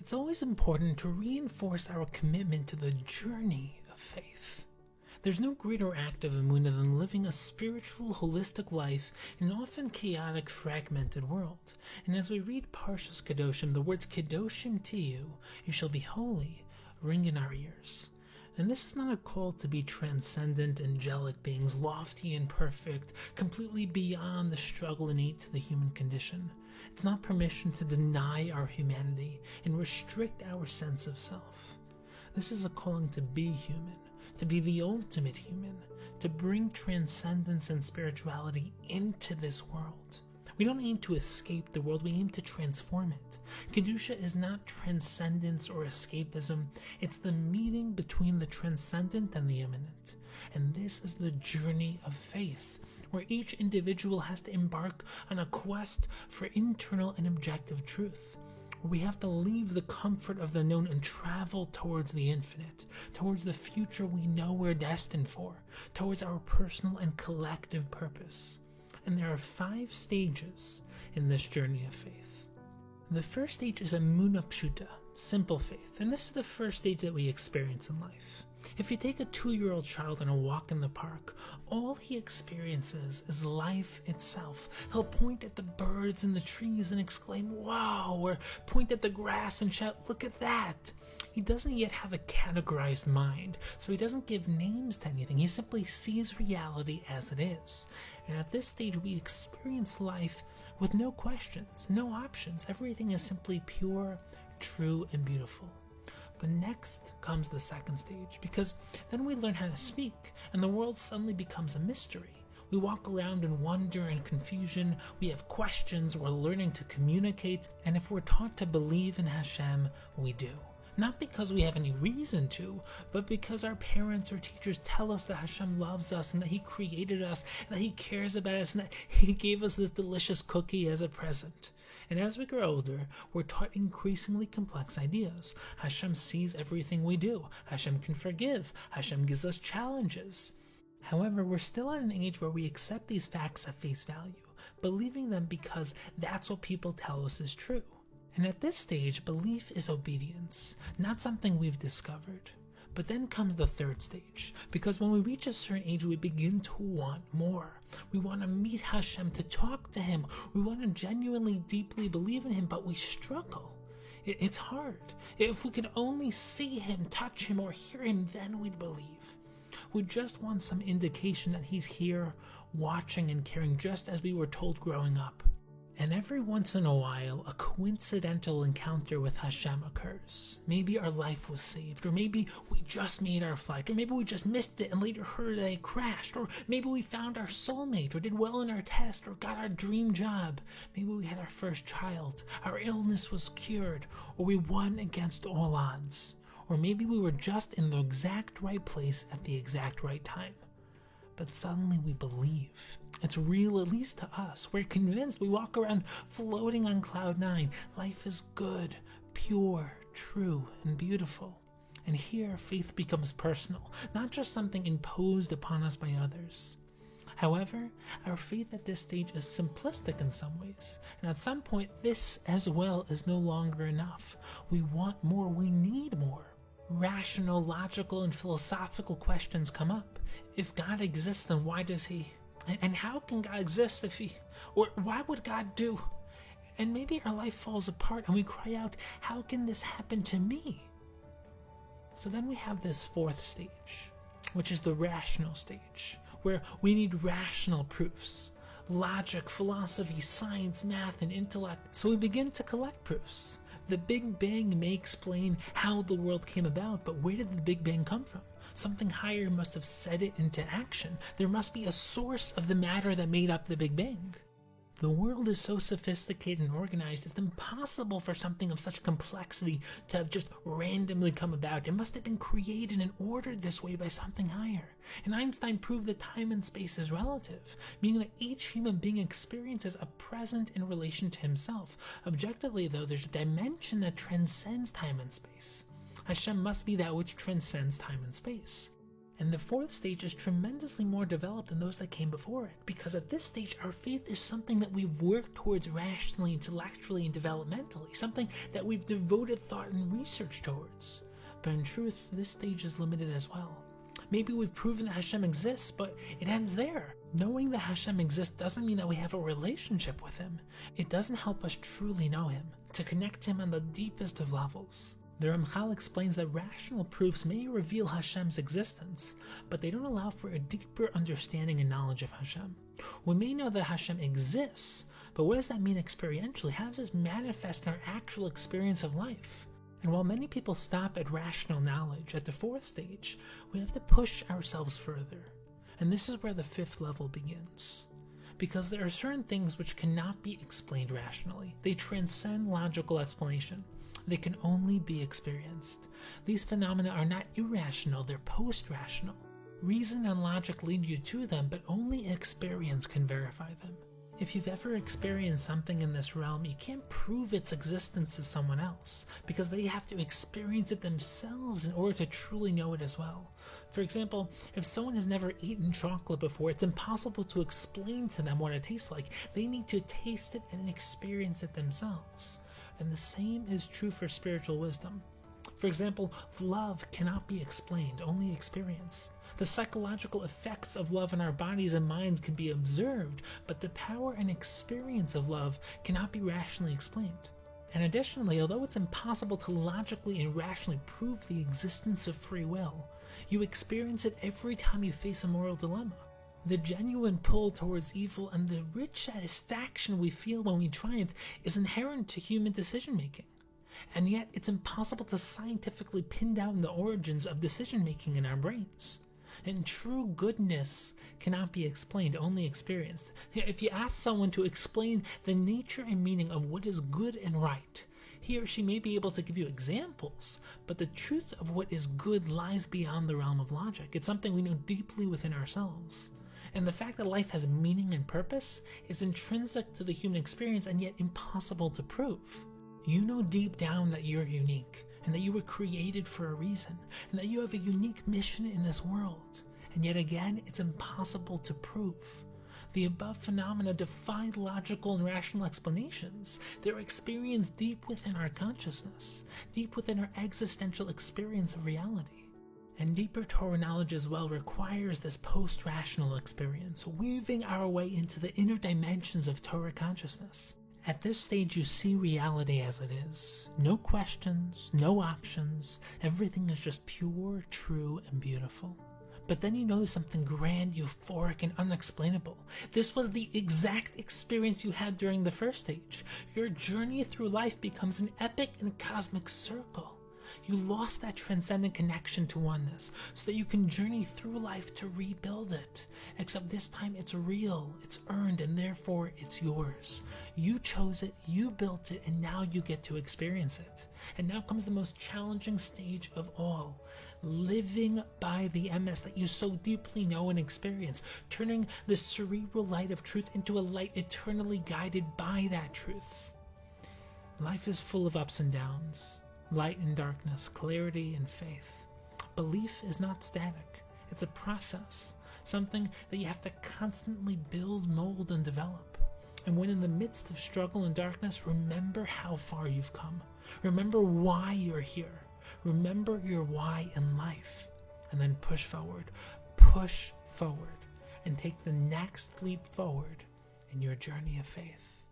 It's always important to reinforce our commitment to the journey of faith. There's no greater act of emunah than living a spiritual, holistic life in an often chaotic, fragmented world. And as we read Parshas Kedoshim, the words Kedoshim to you shall be holy, ring in our ears. And this is not a call to be transcendent, angelic beings, lofty and perfect, completely beyond the struggle innate to the human condition. It's not permission to deny our humanity and restrict our sense of self. This is a calling to be human, to be the ultimate human, to bring transcendence and spirituality into this world. We don't aim to escape the world, we aim to transform it. Kedusha is not transcendence or escapism, it's the meeting between the transcendent and the immanent. And this is the journey of faith, where each individual has to embark on a quest for internal and objective truth. We have to leave the comfort of the known and travel towards the infinite, towards the future we know we're destined for, towards our personal and collective purpose. And there are 5 stages in this journey of faith. The first stage is emunah pshuta, simple faith, and this is the first stage that we experience in life. If you take a 2-year-old child on a walk in the park, all he experiences is life itself. He'll point at the birds and the trees and exclaim, "Wow!" or point at the grass and shout, "Look at that!" He doesn't yet have a categorized mind, so he doesn't give names to anything. He simply sees reality as it is. And at this stage, we experience life with no questions, no options. Everything is simply pure, true, and beautiful. But next comes the second stage, because then we learn how to speak, and the world suddenly becomes a mystery. We walk around in wonder and confusion, we have questions, we're learning to communicate, and if we're taught to believe in Hashem, we do. Not because we have any reason to, but because our parents or teachers tell us that Hashem loves us and that He created us and that He cares about us and that He gave us this delicious cookie as a present. And as we grow older, we're taught increasingly complex ideas. Hashem sees everything we do. Hashem can forgive. Hashem gives us challenges. However, we're still at an age where we accept these facts at face value, believing them because that's what people tell us is true. And at this stage, belief is obedience, not something we've discovered. But then comes the third stage, because when we reach a certain age, we begin to want more. We want to meet Hashem, to talk to Him. We want to genuinely, deeply believe in Him, but we struggle. It's hard. If we could only see Him, touch Him, or hear Him, then we'd believe. We just want some indication that He's here, watching and caring, just as we were told growing up. And every once in a while, a coincidental encounter with Hashem occurs. Maybe our life was saved, or maybe we just made our flight, or maybe we just missed it and later heard that it crashed, or maybe we found our soulmate, or did well in our test, or got our dream job. Maybe we had our first child, our illness was cured, or we won against all odds. Or maybe we were just in the exact right place at the exact right time. But suddenly we believe. It's real, at least to us. We're convinced. We walk around floating on cloud 9. Life is good, pure, true, and beautiful. And here, faith becomes personal, not just something imposed upon us by others. However, our faith at this stage is simplistic in some ways, and at some point, this as well is no longer enough. We want more, we need more. Rational, logical, and philosophical questions come up. If God exists, then why does He? And how can God exist if He... Or why would God do? And maybe our life falls apart and we cry out, how can this happen to me? So then we have this fourth stage, which is the rational stage, where we need rational proofs. Logic, philosophy, science, math, and intellect. So we begin to collect proofs. The Big Bang may explain how the world came about, but where did the Big Bang come from? Something higher must have set it into action. There must be a source of the matter that made up the Big Bang. The world is so sophisticated and organized, it's impossible for something of such complexity to have just randomly come about. It must have been created and ordered this way by something higher. And Einstein proved that time and space is relative, meaning that each human being experiences a present in relation to himself. Objectively, though, there's a dimension that transcends time and space. Hashem must be that which transcends time and space. And the fourth stage is tremendously more developed than those that came before it, because at this stage our faith is something that we've worked towards rationally, intellectually, and developmentally, something that we've devoted thought and research towards. But in truth, this stage is limited as well. Maybe we've proven that Hashem exists, but it ends there. Knowing that Hashem exists doesn't mean that we have a relationship with Him. It doesn't help us truly know Him, to connect to Him on the deepest of levels. The Ramchal explains that rational proofs may reveal Hashem's existence, but they don't allow for a deeper understanding and knowledge of Hashem. We may know that Hashem exists, but what does that mean experientially? How does this manifest in our actual experience of life? And while many people stop at rational knowledge, at the fourth stage, we have to push ourselves further. And this is where the fifth level begins. Because there are certain things which cannot be explained rationally. They transcend logical explanation. They can only be experienced. These phenomena are not irrational, they're post-rational. Reason and logic lead you to them, but only experience can verify them. If you've ever experienced something in this realm, you can't prove its existence to someone else, because they have to experience it themselves in order to truly know it as well. For example, if someone has never eaten chocolate before, it's impossible to explain to them what it tastes like. They need to taste it and experience it themselves. And the same is true for spiritual wisdom. For example, love cannot be explained, only experienced. The psychological effects of love in our bodies and minds can be observed, but the power and experience of love cannot be rationally explained. And additionally, although it's impossible to logically and rationally prove the existence of free will, you experience it every time you face a moral dilemma. The genuine pull towards evil and the rich satisfaction we feel when we triumph is inherent to human decision-making. And yet, it's impossible to scientifically pin down the origins of decision-making in our brains. And true goodness cannot be explained, only experienced. If you ask someone to explain the nature and meaning of what is good and right, he or she may be able to give you examples, but the truth of what is good lies beyond the realm of logic. It's something we know deeply within ourselves. And the fact that life has meaning and purpose is intrinsic to the human experience and yet impossible to prove. You know deep down that you're unique, and that you were created for a reason, and that you have a unique mission in this world. And yet again, it's impossible to prove. The above phenomena defy logical and rational explanations. They're experienced deep within our consciousness, deep within our existential experience of reality. And deeper Torah knowledge as well requires this post-rational experience, weaving our way into the inner dimensions of Torah consciousness. At this stage, you see reality as it is. No questions, no options. Everything is just pure, true, and beautiful. But then you notice something grand, euphoric, and unexplainable. This was the exact experience you had during the first stage. Your journey through life becomes an epic and cosmic circle. You lost that transcendent connection to oneness so that you can journey through life to rebuild it. Except this time it's real, it's earned, and therefore it's yours. You chose it, you built it, and now you get to experience it. And now comes the most challenging stage of all. Living by the emes that you so deeply know and experience. Turning the cerebral light of truth into a light eternally guided by that truth. Life is full of ups and downs. Light and darkness, clarity and faith. Belief is not static. It's a process, something that you have to constantly build, mold, and develop. And when in the midst of struggle and darkness, remember how far you've come. Remember why you're here. Remember your why in life. And then push forward, and take the next leap forward in your journey of faith.